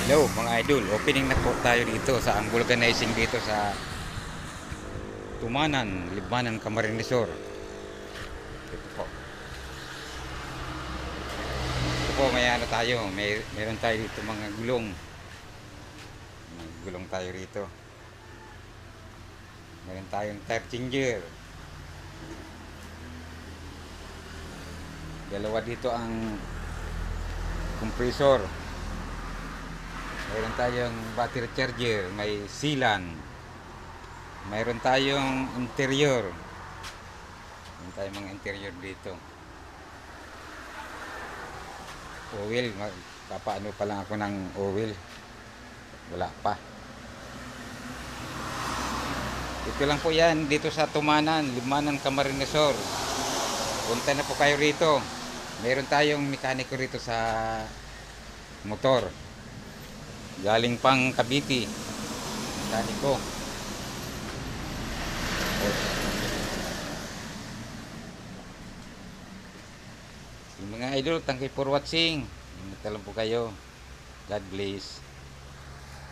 Hello mga idol, opening na po tayo dito sa ang vulcanizing dito sa Tumanan, Libmanan, Camarines Sur. Ito po. Ito po may ano tayo, meron tayo dito mga gulong. May gulong tayo rito. Meron tayong tire changer. Dalawa dito ang compressor. Meron tayong battery charger, may sealant. Mayroon tayong interior. Meron tayong mga interior dito. Oil, papaano pa lang ako ng oil. Wala pa. Ito lang po yan dito sa Tumanan, Libmanan, Camarines Sur. Punta na po kayo rito. Meron tayong mekaniko rito sa motor. Galing pang Cavite. Mekaniko. Yung mga idol, thank you for watching. Ingat lang po kayo. God bless.